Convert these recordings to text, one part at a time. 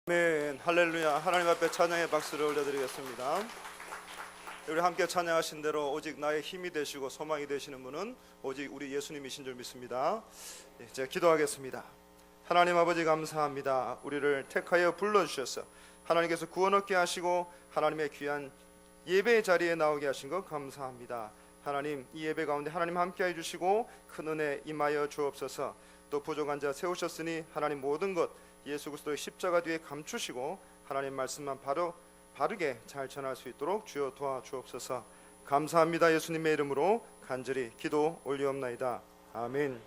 아멘. 할렐루야. 하나님 앞에 찬양의 박수를 올려드리겠습니다. 우리 함께 찬양하신 대로 오직 나의 힘이 되시고 소망이 되시는 분은 오직 우리 예수님이신 줄 믿습니다. 이제 기도하겠습니다. 하나님 아버지 감사합니다. 우리를 택하여 불러주셔서 하나님께서 구원 얻게 하시고 하나님의 귀한 예배의 자리에 나오게 하신 것 감사합니다. 하나님, 이 예배 가운데 하나님 함께 해주시고 큰 은혜 임하여 주옵소서. 또 부족한 자 세우셨으니 하나님 모든 것 예수 그리스도의 십자가 뒤에 감추시고 하나님 말씀만 바르게 잘 전할 수 있도록 주여 도와주옵소서. 감사합니다. 예수님의 이름으로 간절히 기도 올리옵나이다. 아멘.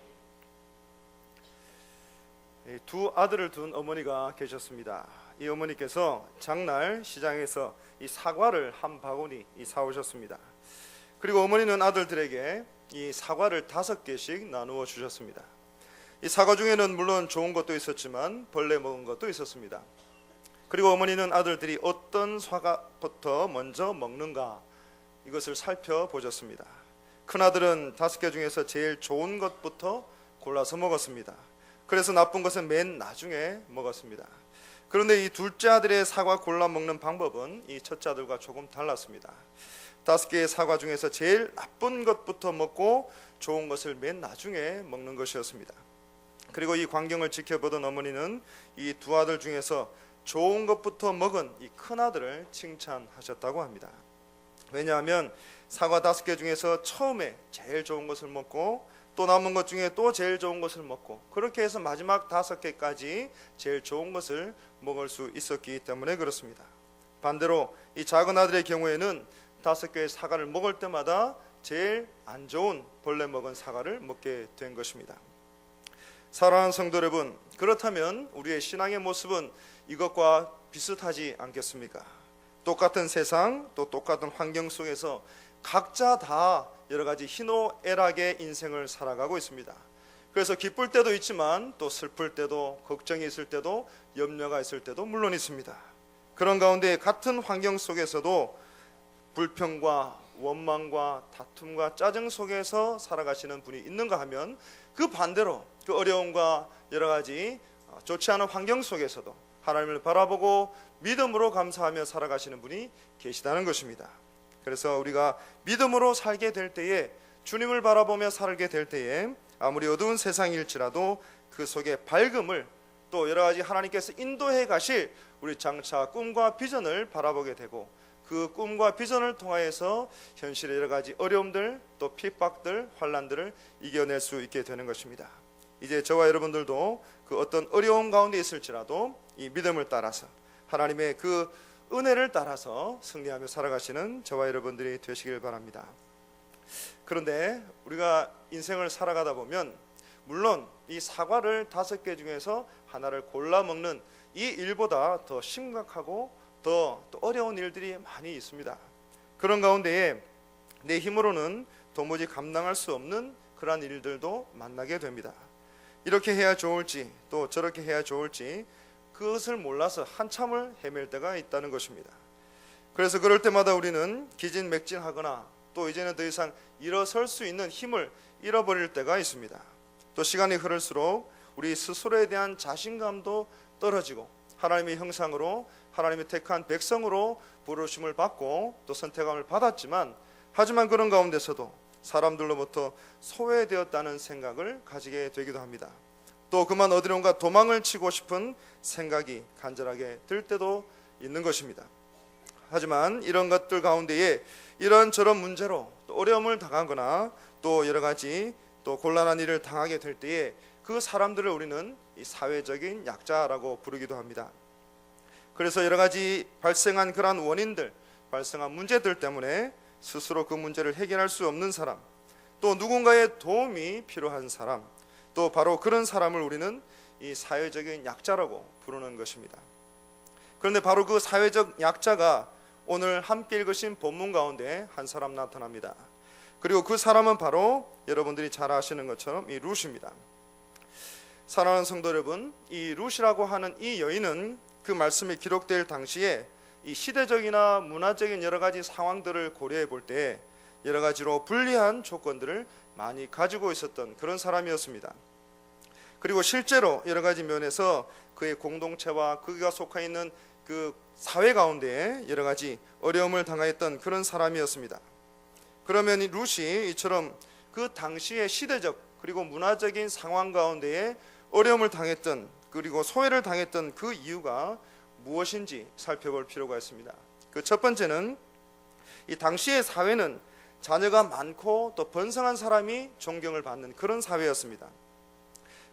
두 아들을 둔 어머니가 계셨습니다. 이 어머니께서 장날 시장에서 이 사과를 한 바구니 사오셨습니다. 그리고 어머니는 아들들에게 이 사과를 5개씩 나누어 주셨습니다. 이 사과 중에는 물론 좋은 것도 있었지만 벌레 먹은 것도 있었습니다. 그리고 어머니는 아들들이 어떤 사과부터 먼저 먹는가 이것을 살펴보셨습니다. 큰아들은 5개 중에서 제일 좋은 것부터 골라서 먹었습니다. 그래서 나쁜 것은 맨 나중에 먹었습니다. 그런데 이 둘째 아들의 사과 골라 먹는 방법은 이 첫째 아들과 조금 달랐습니다. 5개의 사과 중에서 제일 나쁜 것부터 먹고 좋은 것을 맨 나중에 먹는 것이었습니다. 그리고 이 광경을 지켜보던 어머니는 이 두 아들 중에서 좋은 것부터 먹은 이 큰아들을 칭찬하셨다고 합니다. 왜냐하면 사과 5개 중에서 처음에 제일 좋은 것을 먹고 또 남은 것 중에 또 제일 좋은 것을 먹고 그렇게 해서 마지막 5개까지 제일 좋은 것을 먹을 수 있었기 때문에 그렇습니다. 반대로 이 작은 아들의 경우에는 5개의 사과를 먹을 때마다 제일 안 좋은 벌레 먹은 사과를 먹게 된 것입니다. 사랑하는 성도 여러분, 그렇다면 우리의 신앙의 모습은 이것과 비슷하지 않겠습니까? 똑같은 세상 또 똑같은 환경 속에서 각자 다 여러 가지 희노애락의 인생을 살아가고 있습니다. 그래서 기쁠 때도 있지만 또 슬플 때도 걱정이 있을 때도 염려가 있을 때도 물론 있습니다. 그런 가운데 같은 환경 속에서도 불평과 원망과 다툼과 짜증 속에서 살아가시는 분이 있는가 하면 그 반대로 그 어려움과 여러 가지 좋지 않은 환경 속에서도 하나님을 바라보고 믿음으로 감사하며 살아가시는 분이 계시다는 것입니다. 그래서 우리가 믿음으로 살게 될 때에 주님을 바라보며 살게 될 때에 아무리 어두운 세상일지라도 그 속에 밝음을 또 여러 가지 하나님께서 인도해 가실 우리 장차 꿈과 비전을 바라보게 되고 그 꿈과 비전을 통하여서 현실의 여러 가지 어려움들 또 핍박들 환난들을 이겨낼 수 있게 되는 것입니다. 이제 저와 여러분들도 그 어떤 어려움 가운데 있을지라도 이 믿음을 따라서 하나님의 그 은혜를 따라서 승리하며 살아가시는 저와 여러분들이 되시길 바랍니다. 그런데 우리가 인생을 살아가다 보면 물론 이 사과를 5개 중에서 하나를 골라 먹는 이 일보다 더 심각하고 더 어려운 일들이 많이 있습니다. 그런 가운데에 내 힘으로는 도무지 감당할 수 없는 그러한 일들도 만나게 됩니다. 이렇게 해야 좋을지 또 저렇게 해야 좋을지 그것을 몰라서 한참을 헤맬 때가 있다는 것입니다. 그래서 그럴 때마다 우리는 기진맥진하거나 또 이제는 더 이상 일어설 수 있는 힘을 잃어버릴 때가 있습니다. 또 시간이 흐를수록 우리 스스로에 대한 자신감도 떨어지고 하나님의 형상으로 하나님의 택한 백성으로 부르심을 받고 또 선택함을 받았지만 하지만 그런 가운데서도 사람들로부터 소외되었다는 생각을 가지게 되기도 합니다. 또 그만 어디론가 도망을 치고 싶은 생각이 간절하게 들 때도 있는 것입니다. 하지만 이런 것들 가운데에 이런저런 문제로 또 어려움을 당하거나 또 여러 가지 또 곤란한 일을 당하게 될 때에 그 사람들을 우리는 이 사회적인 약자라고 부르기도 합니다. 그래서 여러 가지 발생한 그러한 원인들, 발생한 문제들 때문에 스스로 그 문제를 해결할 수 없는 사람, 또 누군가의 도움이 필요한 사람, 또 바로 그런 사람을 우리는 이 사회적인 약자라고 부르는 것입니다. 그런데 바로 그 사회적 약자가 오늘 함께 읽으신 본문 가운데 한 사람 나타납니다. 그리고 그 사람은 바로 여러분들이 잘 아시는 것처럼 이 룻입니다. 사랑하는 성도 여러분, 이 룻이라고 하는 이 여인은 그 말씀이 기록될 당시에 이 시대적이나 문화적인 여러 가지 상황들을 고려해 볼 때 여러 가지로 불리한 조건들을 많이 가지고 있었던 그런 사람이었습니다. 그리고 실제로 여러 가지 면에서 그의 공동체와 그가 속해 있는 그 사회 가운데 여러 가지 어려움을 당하였던 그런 사람이었습니다. 그러면 이 룻이 이처럼 그 당시의 시대적 그리고 문화적인 상황 가운데에 어려움을 당했던 그리고 소외를 당했던 그 이유가 무엇인지 살펴볼 필요가 있습니다. 그 첫 번째는 이 당시의 사회는 자녀가 많고 또 번성한 사람이 존경을 받는 그런 사회였습니다.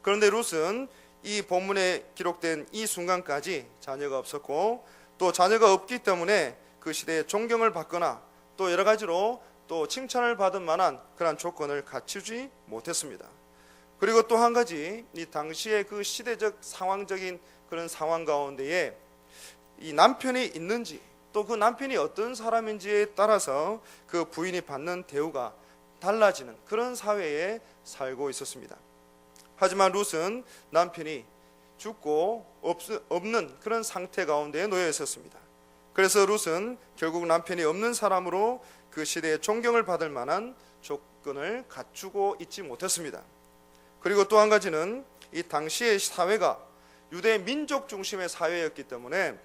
그런데 룻은 이 본문에 기록된 이 순간까지 자녀가 없었고 또 자녀가 없기 때문에 그 시대에 존경을 받거나 또 여러 가지로 또 칭찬을 받을 만한 그런 조건을 갖추지 못했습니다. 그리고 또 한 가지, 이 당시의 그 시대적 상황적인 그런 상황 가운데에 이 남편이 있는지 또 그 남편이 어떤 사람인지에 따라서 그 부인이 받는 대우가 달라지는 그런 사회에 살고 있었습니다. 하지만 룻은 남편이 죽고 없는 그런 상태 가운데에 놓여 있었습니다. 그래서 룻은 결국 남편이 없는 사람으로 그 시대에 존경을 받을 만한 조건을 갖추고 있지 못했습니다. 그리고 또 한 가지는 이 당시의 사회가 유대 민족 중심의 사회였기 때문에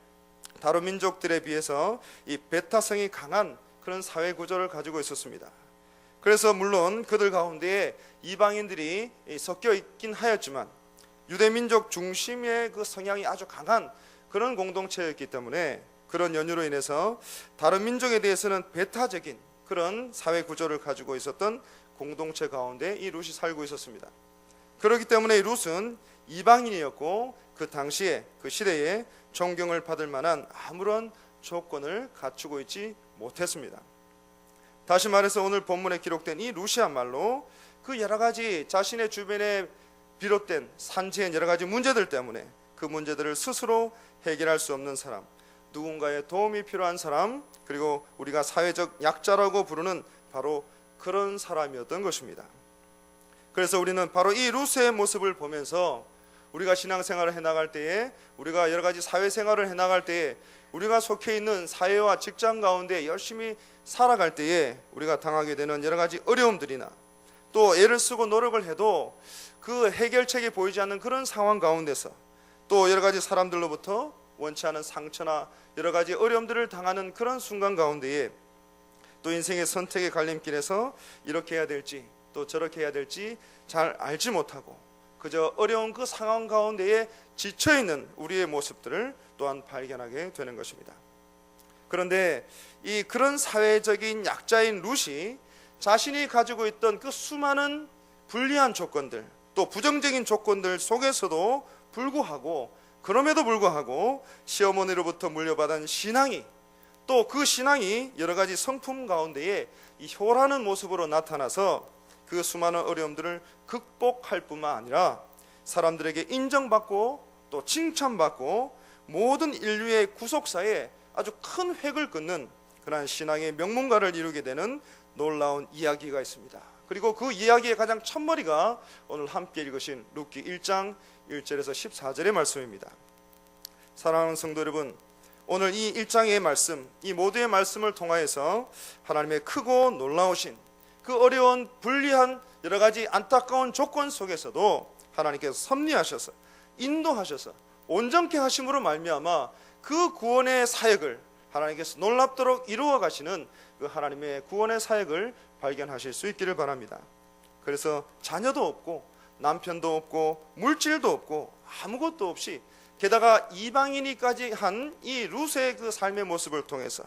다른 민족들에 비해서 이 배타성이 강한 그런 사회 구조를 가지고 있었습니다. 그래서 물론 그들 가운데에 이방인들이 섞여 있긴 하였지만 유대 민족 중심의 그 성향이 아주 강한 그런 공동체였기 때문에 그런 연유로 인해서 다른 민족에 대해서는 배타적인 그런 사회 구조를 가지고 있었던 공동체 가운데 이 룻이 살고 있었습니다. 그렇기 때문에 이 룻은 이방인이었고 그 당시에 그 시대에 존경을 받을 만한 아무런 조건을 갖추고 있지 못했습니다. 다시 말해서 오늘 본문에 기록된 이 룻이야말로 그 여러 가지 자신의 주변에 비롯된 산지의 여러 가지 문제들 때문에 그 문제들을 스스로 해결할 수 없는 사람, 누군가의 도움이 필요한 사람, 그리고 우리가 사회적 약자라고 부르는 바로 그런 사람이었던 것입니다. 그래서 우리는 바로 이 룻의 모습을 보면서 우리가 신앙생활을 해나갈 때에, 우리가 여러 가지 사회생활을 해나갈 때에, 우리가 속해 있는 사회와 직장 가운데 열심히 살아갈 때에 우리가 당하게 되는 여러 가지 어려움들이나 또 애를 쓰고 노력을 해도 그 해결책이 보이지 않는 그런 상황 가운데서 또 여러 가지 사람들로부터 원치 않은 상처나 여러 가지 어려움들을 당하는 그런 순간 가운데에 또 인생의 선택의 갈림길에서 이렇게 해야 될지 또 저렇게 해야 될지 잘 알지 못하고 그저 어려운 그 상황 가운데에 지쳐있는 우리의 모습들을 또한 발견하게 되는 것입니다. 그런데 이 그런 사회적인 약자인 룻이 자신이 가지고 있던 그 수많은 불리한 조건들 또 부정적인 조건들 속에서도 불구하고 그럼에도 불구하고 시어머니로부터 물려받은 신앙이 또 그 신앙이 여러 가지 성품 가운데에 이 효라는 모습으로 나타나서 그 수많은 어려움들을 극복할 뿐만 아니라 사람들에게 인정받고 또 칭찬받고 모든 인류의 구속사에 아주 큰 획을 긋는 그러한 신앙의 명문가를 이루게 되는 놀라운 이야기가 있습니다. 그리고 그 이야기의 가장 첫머리가 오늘 함께 읽으신 룻기 1장 1절에서 14절의 말씀입니다. 사랑하는 성도 여러분, 오늘 이 1장의 말씀, 이 모두의 말씀을 통하여서 하나님의 크고 놀라우신 그 어려운 불리한 여러 가지 안타까운 조건 속에서도 하나님께서 섭리하셔서 인도하셔서 온전케 하심으로 말미암아 그 구원의 사역을 하나님께서 놀랍도록 이루어 가시는 그 하나님의 구원의 사역을 발견하실 수 있기를 바랍니다. 그래서 자녀도 없고 남편도 없고 물질도 없고 아무것도 없이 게다가 이방인이까지 한 이 룻의 그 삶의 모습을 통해서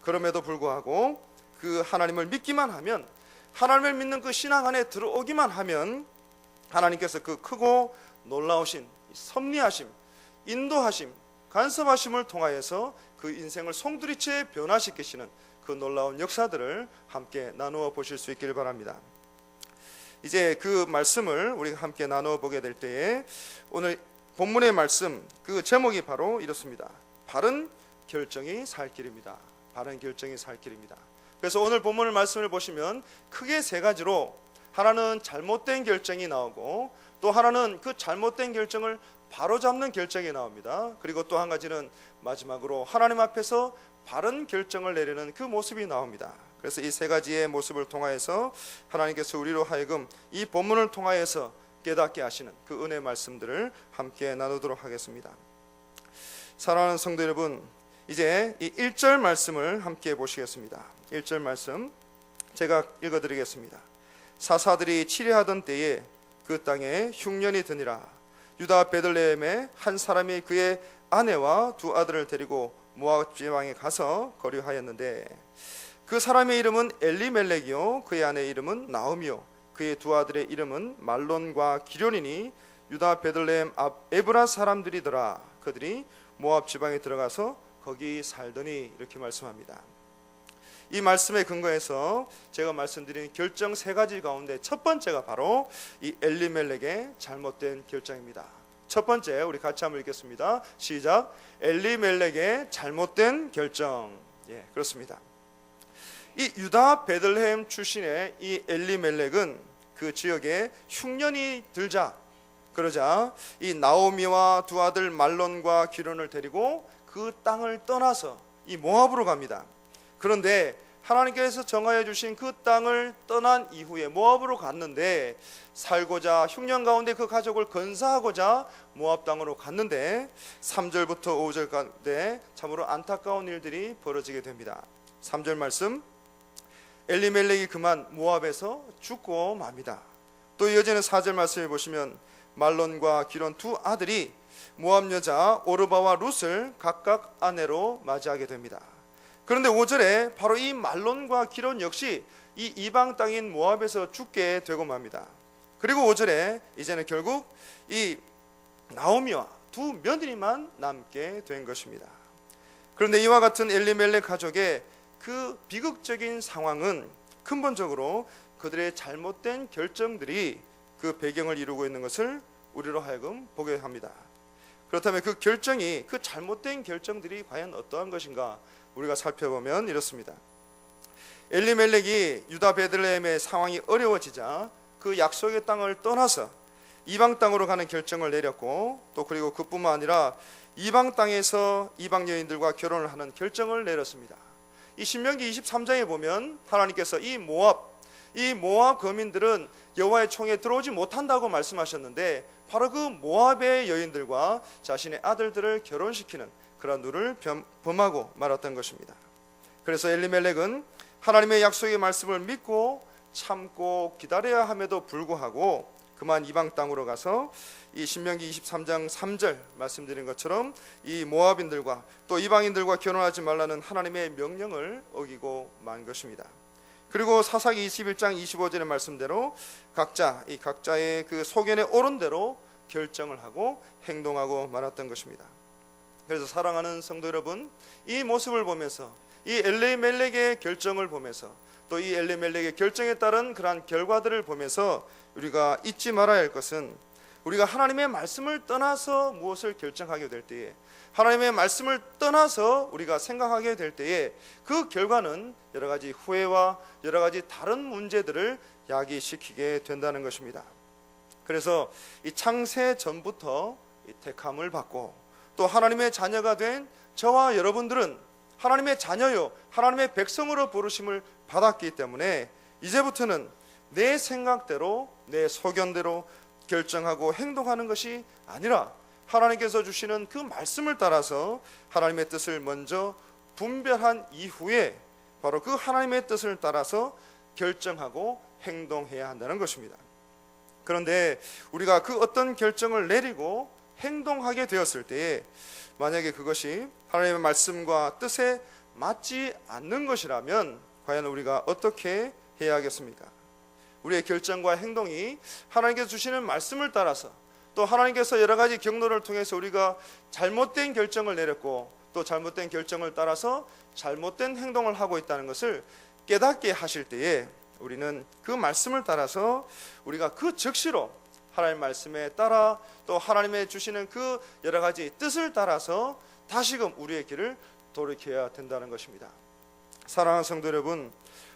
그럼에도 불구하고 그 하나님을 믿기만 하면 하나님을 믿는 그 신앙 안에 들어오기만 하면 하나님께서 그 크고 놀라우신 섭리하심, 인도하심, 간섭하심을 통하여서 그 인생을 송두리째 변화시키시는 그 놀라운 역사들을 함께 나누어 보실 수 있기를 바랍니다. 이제 그 말씀을 우리가 함께 나누어 보게 될 때에 오늘 본문의 말씀 그 제목이 바로 이렇습니다. 바른 결정이 살 길입니다. 바른 결정이 살 길입니다. 그래서 오늘 본문의 말씀을 보시면 크게 세 가지로 하나는 잘못된 결정이 나오고 또 하나는 그 잘못된 결정을 바로잡는 결정이 나옵니다. 그리고 또 한 가지는 마지막으로 하나님 앞에서 바른 결정을 내리는 그 모습이 나옵니다. 그래서 이 세 가지의 모습을 통하여서 하나님께서 우리로 하여금 이 본문을 통하여서 깨닫게 하시는 그 은혜 말씀들을 함께 나누도록 하겠습니다. 사랑하는 성도 여러분, 이제 이 1절 말씀을 함께 보시겠습니다. 1절 말씀 제가 읽어드리겠습니다. 사사들이 치려하던 때에 그 땅에 흉년이 드니라. 유다 베들레헴에 한 사람이 그의 아내와 두 아들을 데리고 모압 지방에 가서 거류하였는데 그 사람의 이름은 엘리멜렉이요 그의 아내의 이름은 나오미요 그의 두 아들의 이름은 말론과 기련이니 유다 베들레헴 앞 에브라 사람들이더라. 그들이 모압 지방에 들어가서 거기 살더니, 이렇게 말씀합니다. 이 말씀에 근거해서 제가 말씀드린 결정 세 가지 가운데 첫 번째가 바로 이 엘리멜렉의 잘못된 결정입니다. 첫 번째, 우리 같이 한번 읽겠습니다. 시작. 엘리멜렉의 잘못된 결정. 예, 그렇습니다. 이 유다 베들레헴 출신의 이 엘리멜렉은 그 지역에 흉년이 들자, 그러자 이 나오미와 두 아들 말론과 기론을 데리고 그 땅을 떠나서 이 모압으로 갑니다. 그런데 하나님께서 정하여 주신 그 땅을 떠난 이후에 모압으로 갔는데, 살고자 흉년 가운데 그 가족을 건사하고자 모압 땅으로 갔는데 3절부터 5절 가운데 참으로 안타까운 일들이 벌어지게 됩니다. 3절 말씀, 엘리멜렉이 그만 모압에서 죽고 맙니다. 또 이어지는 4절 말씀을 보시면 말론과 기론 두 아들이 모압 여자 오르바와 룻을 각각 아내로 맞이하게 됩니다. 그런데 5절에 바로 이 말론과 기론 역시 이 이방 땅인 모압에서 죽게 되고 맙니다. 그리고 5절에 이제는 결국 이 나오미와 두 며느리만 남게 된 것입니다. 그런데 이와 같은 엘리멜렉 가족의 그 비극적인 상황은 근본적으로 그들의 잘못된 결정들이 그 배경을 이루고 있는 것을 우리로 하여금 보게 합니다. 그렇다면 그 결정이, 그 잘못된 결정들이 과연 어떠한 것인가 우리가 살펴보면 이렇습니다. 엘리멜렉이 유다 베들레헴의 상황이 어려워지자 그 약속의 땅을 떠나서 이방 땅으로 가는 결정을 내렸고, 또 그리고 그뿐만 아니라 이방 땅에서 이방 여인들과 결혼을 하는 결정을 내렸습니다. 이 신명기 23장에 보면 하나님께서 이 모압 거민들은 여호와의 총에 들어오지 못한다고 말씀하셨는데, 바로 그 모압의 여인들과 자신의 아들들을 결혼시키는 그런 룰을 범하고 말았던 것입니다. 그래서 엘리멜렉은 하나님의 약속의 말씀을 믿고 참고 기다려야 함에도 불구하고 그만 이방 땅으로 가서 이 신명기 23장 3절 말씀드린 것처럼 이 모압인들과 또 이방인들과 결혼하지 말라는 하나님의 명령을 어기고 만 것입니다. 그리고 사사기 21장 25절의 말씀대로 각자의 그 소견에 옳은 대로 결정을 하고 행동하고 말았던 것입니다. 그래서 사랑하는 성도 여러분, 이 모습을 보면서, 이 엘리멜렉의 결정을 보면서, 또 이 엘리멜렉의 결정에 따른 그러한 결과들을 보면서 우리가 잊지 말아야 할 것은, 우리가 하나님의 말씀을 떠나서 무엇을 결정하게 될 때에, 하나님의 말씀을 떠나서 우리가 생각하게 될 때에 그 결과는 여러 가지 후회와 여러 가지 다른 문제들을 야기시키게 된다는 것입니다. 그래서 이 창세 전부터 이 택함을 받고 또 하나님의 자녀가 된 저와 여러분들은 하나님의 자녀요 하나님의 백성으로 부르심을 받았기 때문에 이제부터는 내 생각대로 내 소견대로 결정하고 행동하는 것이 아니라 하나님께서 주시는 그 말씀을 따라서 하나님의 뜻을 먼저 분별한 이후에 바로 그 하나님의 뜻을 따라서 결정하고 행동해야 한다는 것입니다. 그런데 우리가 그 어떤 결정을 내리고 행동하게 되었을 때에 만약에 그것이 하나님의 말씀과 뜻에 맞지 않는 것이라면 과연 우리가 어떻게 해야 하겠습니까? 우리의 결정과 행동이 하나님께서 주시는 말씀을 따라서, 또 하나님께서 여러 가지 경로를 통해서 우리가 잘못된 결정을 내렸고 또 잘못된 결정을 따라서 잘못된 행동을 하고 있다는 것을 깨닫게 하실 때에 우리는 그 말씀을 따라서 우리가 그 즉시로 하나님의 말씀에 따라 또 하나님의 주시는 그 여러 가지 뜻을 따라서 다시금 우리의 길을 돌이켜야 된다는 것입니다. 사랑하는 성도 여러분,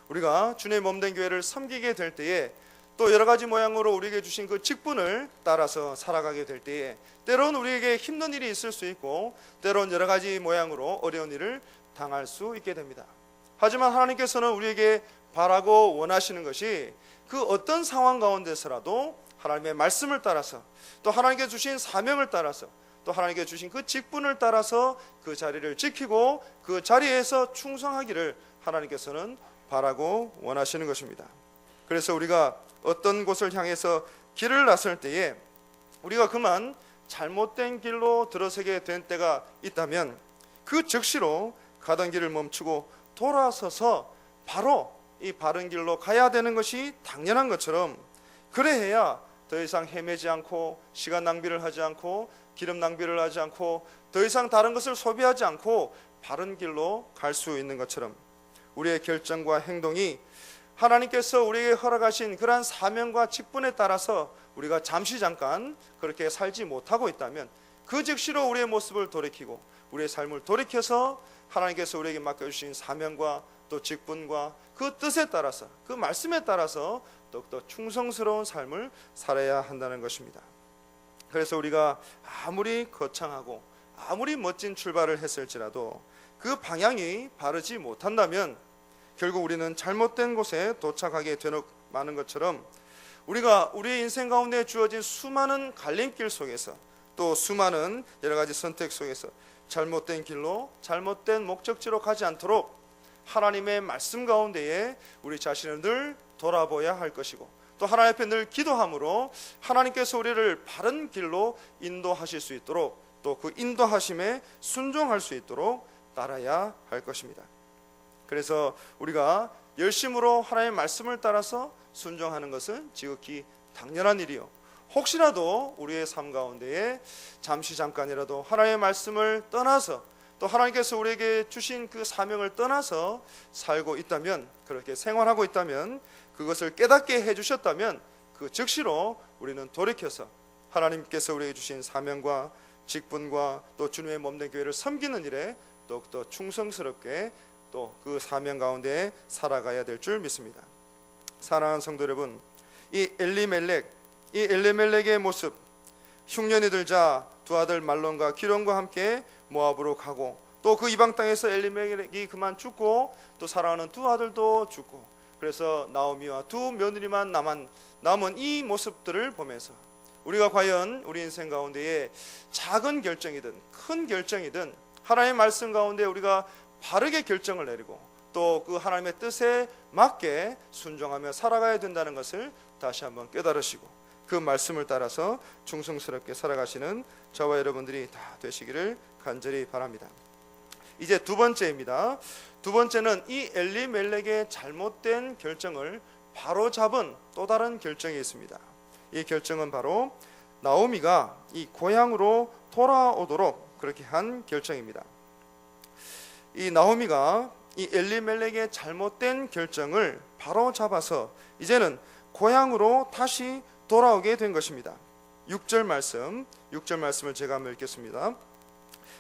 우리가 주님의 몸된 교회를 섬기게 될 때에 또 여러 가지 모양으로 우리에게 주신 그 직분을 따라서 살아가게 될 때에 때론 우리에게 힘든 일이 있을 수 있고 때론 여러 가지 모양으로 어려운 일을 당할 수 있게 됩니다. 하지만 하나님께서는 우리에게 바라고 원하시는 것이 그 어떤 상황 가운데서라도 하나님의 말씀을 따라서, 또 하나님께 주신 사명을 따라서, 또 하나님께 주신 그 직분을 따라서 그 자리를 지키고 그 자리에서 충성하기를 하나님께서는 바라고 원하시는 것입니다. 그래서 우리가 어떤 곳을 향해서 길을 나설 때에 우리가 그만 잘못된 길로 들어서게 된 때가 있다면 그 즉시로 가던 길을 멈추고 돌아서서 바로 이 바른 길로 가야 되는 것이 당연한 것처럼, 그래야 더 이상 헤매지 않고 시간 낭비를 하지 않고 기름 낭비를 하지 않고 더 이상 다른 것을 소비하지 않고 바른 길로 갈 수 있는 것처럼, 우리의 결정과 행동이 하나님께서 우리에게 허락하신 그러한 사명과 직분에 따라서 우리가 잠시 잠깐 그렇게 살지 못하고 있다면 그 즉시로 우리의 모습을 돌이키고 우리의 삶을 돌이켜서 하나님께서 우리에게 맡겨주신 사명과 또 직분과 그 뜻에 따라서, 그 말씀에 따라서 더욱더 충성스러운 삶을 살아야 한다는 것입니다. 그래서 우리가 아무리 거창하고 아무리 멋진 출발을 했을지라도 그 방향이 바르지 못한다면 결국 우리는 잘못된 곳에 도착하게 되는 많은 것처럼, 우리가 우리의 인생 가운데 주어진 수많은 갈림길 속에서 또 수많은 여러 가지 선택 속에서 잘못된 길로 잘못된 목적지로 가지 않도록 하나님의 말씀 가운데에 우리 자신을 늘 돌아보아야 할 것이고, 또 하나님 앞에 늘 기도함으로 하나님께서 우리를 바른 길로 인도하실 수 있도록, 또 그 인도하심에 순종할 수 있도록 따라야 할 것입니다. 그래서 우리가 열심으로 하나님의 말씀을 따라서 순종하는 것은 지극히 당연한 일이요, 혹시라도 우리의 삶 가운데에 잠시 잠깐이라도 하나님의 말씀을 떠나서 또 하나님께서 우리에게 주신 그 사명을 떠나서 살고 있다면, 그렇게 생활하고 있다면, 그것을 깨닫게 해주셨다면 그 즉시로 우리는 돌이켜서 하나님께서 우리에게 주신 사명과 직분과 또 주님의 몸된 교회를 섬기는 일에 더욱더 충성스럽게 또 그 사명 가운데 살아가야 될 줄 믿습니다. 사랑하는 성도 여러분, 이 엘리멜렉의 모습, 흉년이 들자 두 아들 말론과 기론과 함께 모압으로 가고, 또 그 이방 땅에서 엘리멜렉이 그만 죽고 또 사랑하는 두 아들도 죽고, 그래서 나오미와 두 며느리만 남은 이 모습들을 보면서 우리가 과연 우리 인생 가운데에 작은 결정이든 큰 결정이든 하나님의 말씀 가운데 우리가 바르게 결정을 내리고 또 그 하나님의 뜻에 맞게 순종하며 살아가야 된다는 것을 다시 한번 깨달으시고 그 말씀을 따라서 충성스럽게 살아가시는 저와 여러분들이 다 되시기를 간절히 바랍니다. 이제 두 번째입니다. 두 번째는 이 엘리멜렉의 잘못된 결정을 바로잡은 또 다른 결정이 있습니다. 이 결정은 바로 나오미가 이 고향으로 돌아오도록 그렇게 한 결정입니다. 이 나오미가 이 엘리멜렉의 잘못된 결정을 바로잡아서 이제는 고향으로 다시 돌아오게 된 것입니다. 6절 말씀을 제가 한번 읽겠습니다.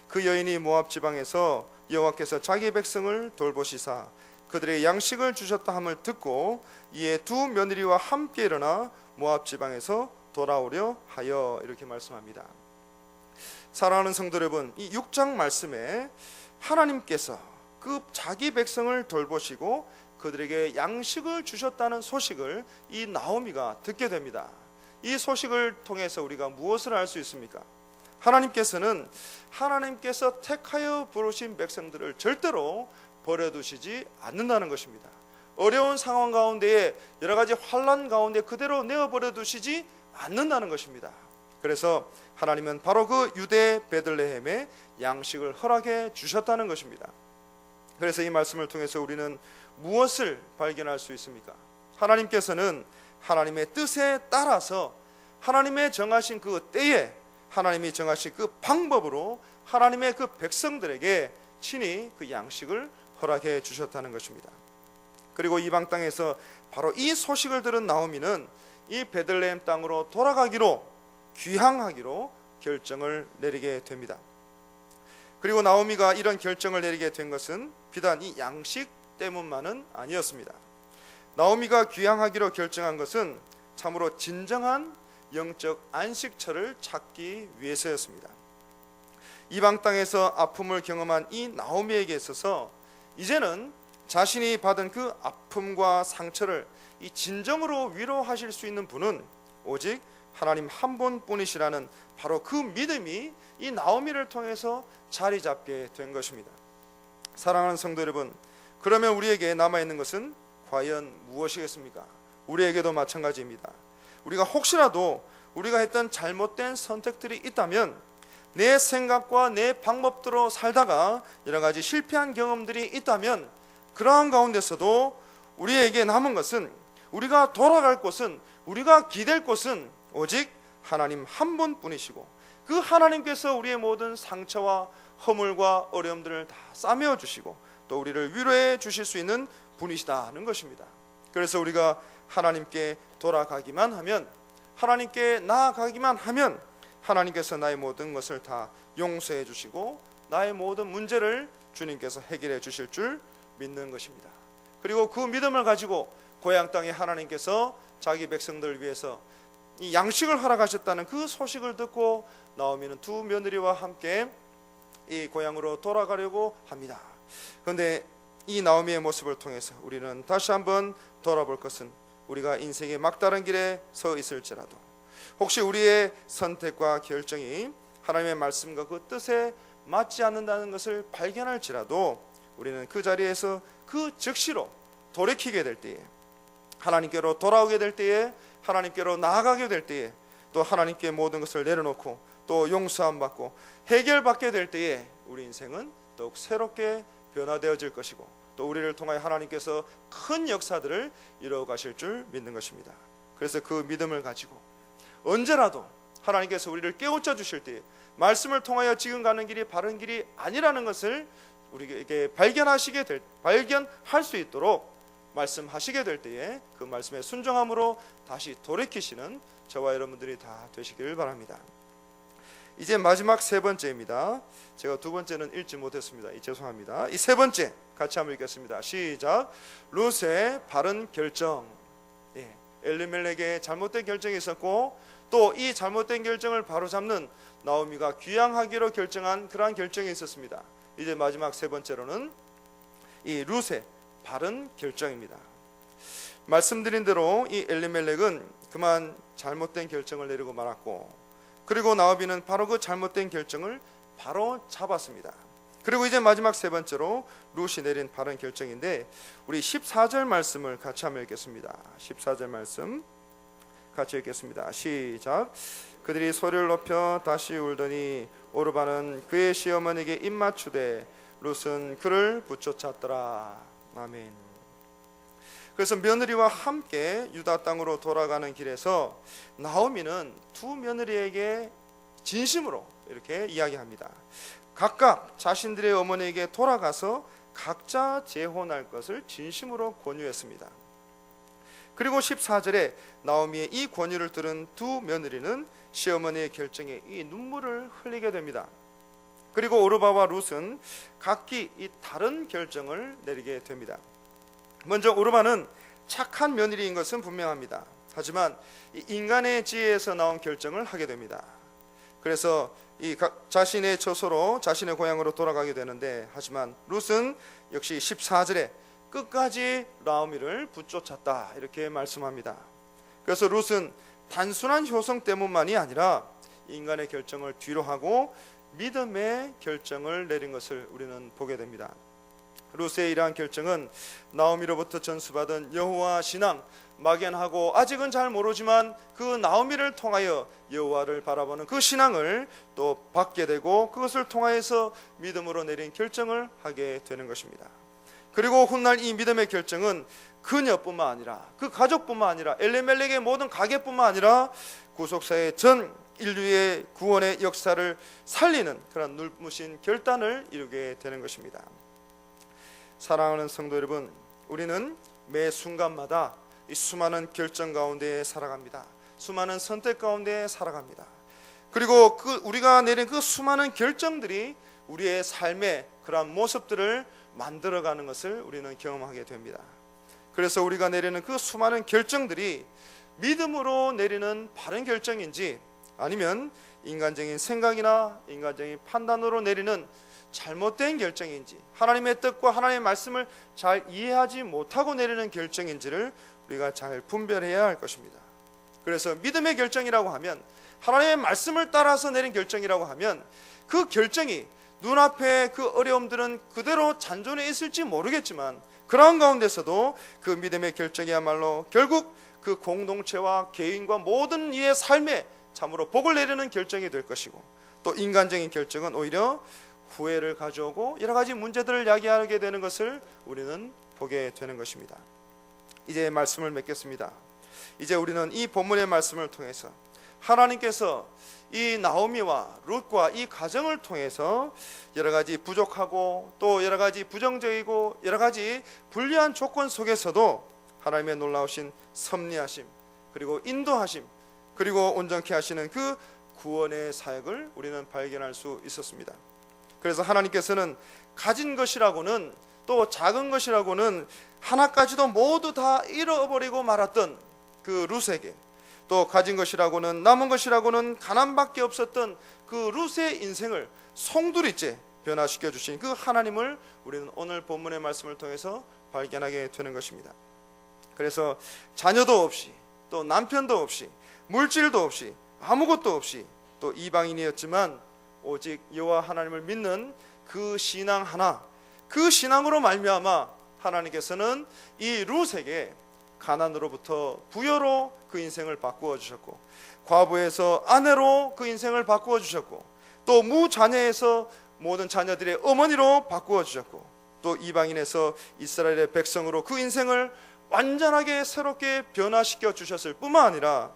그 여인이 모압 지방에서 여호와께서 자기 백성을 돌보시사 그들의 양식을 주셨다 함을 듣고 이에 두 며느리와 함께 일어나 모압 지방에서 돌아오려 하여, 이렇게 말씀합니다. 사랑하는 성도 여러분, 이 6장 말씀에 하나님께서 그 자기 백성을 돌보시고 그들에게 양식을 주셨다는 소식을 이 나오미가 듣게 됩니다. 이 소식을 통해서 우리가 무엇을 알 수 있습니까? 하나님께서 택하여 부르신 백성들을 절대로 버려두시지 않는다는 것입니다. 어려운 상황 가운데에 여러 가지 환난 가운데 그대로 내어버려 두시지 않는다는 것입니다. 그래서 하나님은 바로 그 유대 베들레헴에 양식을 허락해 주셨다는 것입니다. 그래서 이 말씀을 통해서 우리는 무엇을 발견할 수 있습니까? 하나님께서는 하나님의 뜻에 따라서 하나님의 정하신 그 때에 하나님이 정하신 그 방법으로 하나님의 그 백성들에게 친히 그 양식을 허락해 주셨다는 것입니다. 그리고 이방 땅에서 바로 이 소식을 들은 나오미는 이 베들레헴 땅으로 귀향하기로 결정을 내리게 됩니다. 그리고 나오미가 이런 결정을 내리게 된 것은 비단 이 양식 때문만은 아니었습니다. 나오미가 귀향하기로 결정한 것은 참으로 진정한 영적 안식처를 찾기 위해서였습니다. 이방 땅에서 아픔을 경험한 이 나오미에게 있어서 이제는 자신이 받은 그 아픔과 상처를 이 진정으로 위로하실 수 있는 분은 오직 하나님 한 분뿐이시라는 바로 그 믿음이 이 나오미를 통해서 자리 잡게 된 것입니다. 사랑하는 성도 여러분, 그러면 우리에게 남아있는 것은 과연 무엇이겠습니까? 우리에게도 마찬가지입니다. 우리가 혹시라도 우리가 했던 잘못된 선택들이 있다면, 내 생각과 내 방법대로 살다가 여러 가지 실패한 경험들이 있다면, 그러한 가운데서도 우리에게 남은 것은, 우리가 돌아갈 곳은, 우리가 기댈 곳은 오직 하나님 한 분뿐이시고, 그 하나님께서 우리의 모든 상처와 허물과 어려움들을 다 싸매어 주시고 또 우리를 위로해 주실 수 있는 분이시다는 것입니다. 그래서 우리가 하나님께 돌아가기만 하면, 하나님께 나아가기만 하면 하나님께서 나의 모든 것을 다 용서해 주시고 나의 모든 문제를 주님께서 해결해 주실 줄 믿는 것입니다. 그리고 그 믿음을 가지고 고향 땅에 하나님께서 자기 백성들을 위해서 이 양식을 허락하셨다는 그 소식을 듣고 나오미는 두 며느리와 함께 이 고향으로 돌아가려고 합니다. 그런데 이 나오미의 모습을 통해서 우리는 다시 한번 돌아볼 것은, 우리가 인생의 막다른 길에 서 있을지라도 혹시 우리의 선택과 결정이 하나님의 말씀과 그 뜻에 맞지 않는다는 것을 발견할지라도 우리는 그 자리에서 그 즉시로 돌이키게 될 때에, 하나님께로 돌아오게 될 때에, 하나님께로 나아가게 될 때에, 또 하나님께 모든 것을 내려놓고 또 용서함 받고 해결받게 될 때에 우리 인생은 더욱 새롭게 변화되어질 것이고 또 우리를 통하여 하나님께서 큰 역사들을 이루어 가실 줄 믿는 것입니다. 그래서 그 믿음을 가지고 언제라도 하나님께서 우리를 깨우쳐 주실 때에, 말씀을 통하여 지금 가는 길이 바른 길이 아니라는 것을 우리에게 발견할 수 있도록 말씀하시게 될 때에 그 말씀에 순종함으로 다시 돌이키시는 저와 여러분들이 다 되시길 바랍니다. 이제 마지막 세 번째입니다. 제가 두 번째는 읽지 못했습니다. 죄송합니다. 이 세 번째 같이 한번 읽겠습니다. 시작. 룻의 바른 결정. 엘리멜렉의 잘못된 결정이 있었고 또 이 잘못된 결정을 바로잡는 나오미가 귀향하기로 결정한 그러한 결정이 있었습니다. 이제 마지막 세 번째로는 이 룻의 바른 결정입니다. 말씀드린 대로 이 엘리멜렉은 그만 잘못된 결정을 내리고 말았고, 그리고 나오미는 바로 그 잘못된 결정을 바로 잡았습니다. 그리고 이제 마지막 세 번째로 룻이 내린 바른 결정인데, 우리 14절 말씀을 같이 한번 읽겠습니다. 14절 말씀 같이 읽겠습니다. 시작. 그들이 소리를 높여 다시 울더니 오르바는 그의 시어머니에게 입맞추되 룻은 그를 붙여찼더라. 아멘. 그래서 며느리와 함께 유다 땅으로 돌아가는 길에서 나오미는 두 며느리에게 진심으로 이렇게 이야기합니다. 각각 자신들의 어머니에게 돌아가서 각자 재혼할 것을 진심으로 권유했습니다. 그리고 14절에 나오미의 이 권유를 들은 두 며느리는 시어머니의 결정에 이 눈물을 흘리게 됩니다. 그리고 오르바와 룻은 각기 이 다른 결정을 내리게 됩니다. 먼저 오르바는 착한 며느리인 것은 분명합니다. 하지만 인간의 지혜에서 나온 결정을 하게 됩니다. 그래서 자신의 처소로 자신의 고향으로 돌아가게 되는데, 하지만 룻은 역시 14절에 끝까지 나오미를 붙쫓았다 이렇게 말씀합니다. 그래서 룻은 단순한 효성 때문만이 아니라 인간의 결정을 뒤로 하고 믿음의 결정을 내린 것을 우리는 보게 됩니다. 룻의 이러한 결정은 나오미로부터 전수받은 여호와 신앙, 막연하고 아직은 잘 모르지만 그 나오미를 통하여 여호와를 바라보는 그 신앙을 또 받게 되고, 그것을 통하여서 믿음으로 내린 결정을 하게 되는 것입니다. 그리고 훗날 이 믿음의 결정은 그녀뿐만 아니라 그 가족뿐만 아니라 엘리멜렉의 모든 가게뿐만 아니라 구속사의 전 인류의 구원의 역사를 살리는 그런 눈부신 결단을 이루게 되는 것입니다. 사랑하는 성도 여러분, 우리는 매 순간마다 이 수많은 결정 가운데 살아갑니다. 수많은 선택 가운데 살아갑니다. 그리고 우리가 내린 그 수많은 결정들이 우리의 삶의 그러한 모습들을 만들어가는 것을 우리는 경험하게 됩니다. 그래서 우리가 내리는 그 수많은 결정들이 믿음으로 내리는 바른 결정인지, 아니면 인간적인 생각이나 인간적인 판단으로 내리는 잘못된 결정인지, 하나님의 뜻과 하나님의 말씀을 잘 이해하지 못하고 내리는 결정인지를 우리가 잘 분별해야 할 것입니다. 그래서 믿음의 결정이라고 하면, 하나님의 말씀을 따라서 내린 결정이라고 하면, 그 결정이 눈앞에 그 어려움들은 그대로 잔존해 있을지 모르겠지만, 그런 가운데서도 그 믿음의 결정이야말로 결국 그 공동체와 개인과 모든 이의 삶에 참으로 복을 내리는 결정이 될 것이고, 또 인간적인 결정은 오히려 후회를 가져오고 여러 가지 문제들을 야기하게 되는 것을 우리는 보게 되는 것입니다. 이제 말씀을 맺겠습니다. 이제 우리는 이 본문의 말씀을 통해서 하나님께서 이 나오미와 룻과 이 가정을 통해서 여러 가지 부족하고 또 여러 가지 부정적이고 여러 가지 불리한 조건 속에서도 하나님의 놀라우신 섭리하심, 그리고 인도하심, 그리고 온전케 하시는 그 구원의 사역을 우리는 발견할 수 있었습니다. 그래서 하나님께서는 가진 것이라고는, 또 작은 것이라고는 하나까지도 모두 다 잃어버리고 말았던 그 룻에게, 또 가진 것이라고는, 남은 것이라고는 가난밖에 없었던 그 룻의 인생을 송두리째 변화시켜 주신 그 하나님을 우리는 오늘 본문의 말씀을 통해서 발견하게 되는 것입니다. 그래서 자녀도 없이, 또 남편도 없이, 물질도 없이, 아무것도 없이, 또 이방인이었지만 오직 여호와 하나님을 믿는 그 신앙 하나, 그 신앙으로 말미암아 하나님께서는 이 룻에게 가난으로부터 부여로 그 인생을 바꾸어 주셨고, 과부에서 아내로 그 인생을 바꾸어 주셨고, 또 무자녀에서 모든 자녀들의 어머니로 바꾸어 주셨고, 또 이방인에서 이스라엘의 백성으로 그 인생을 완전하게 새롭게 변화시켜 주셨을 뿐만 아니라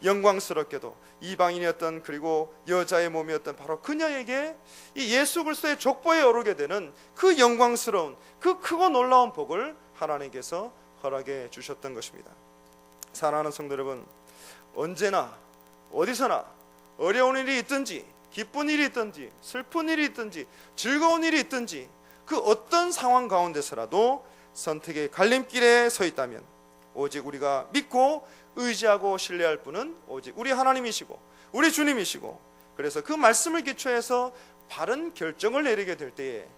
영광스럽게도 이방인이었던, 그리고 여자의 몸이었던 바로 그녀에게 이 예수 그리스도의 족보에 오르게 되는 그 영광스러운, 그 크고 놀라운 복을 하나님께서 허락해 주셨던 것입니다. 사랑하는 성도 여러분, 언제나 어디서나 어려운 일이 있든지, 기쁜 일이 있든지, 슬픈 일이 있든지, 즐거운 일이 있든지, 그 어떤 상황 가운데서라도 선택의 갈림길에 서 있다면 오직 우리가 믿고 의지하고 신뢰할 분은 오직 우리 하나님이시고 우리 주님이시고, 그래서 그 말씀을 기초해서 바른 결정을 내리게 될 때에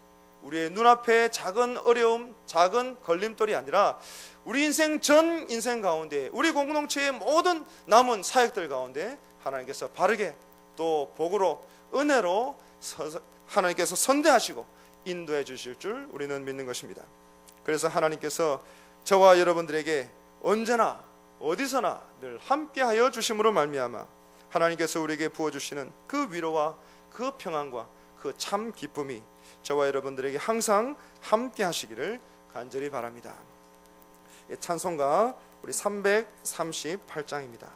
우리의 눈앞에 작은 어려움, 작은 걸림돌이 아니라 우리 인생 전 인생 가운데, 우리 공동체의 모든 남은 사역들 가운데 하나님께서 바르게 또 복으로, 은혜로 하나님께서 선대하시고 인도해 주실 줄 우리는 믿는 것입니다. 그래서 하나님께서 저와 여러분들에게 언제나 어디서나 늘 함께하여 주심으로 말미암아 하나님께서 우리에게 부어주시는 그 위로와 그 평안과 그 참 기쁨이 저와 여러분들에게 항상 함께 하시기를 간절히 바랍니다. 찬송가 우리 338장입니다.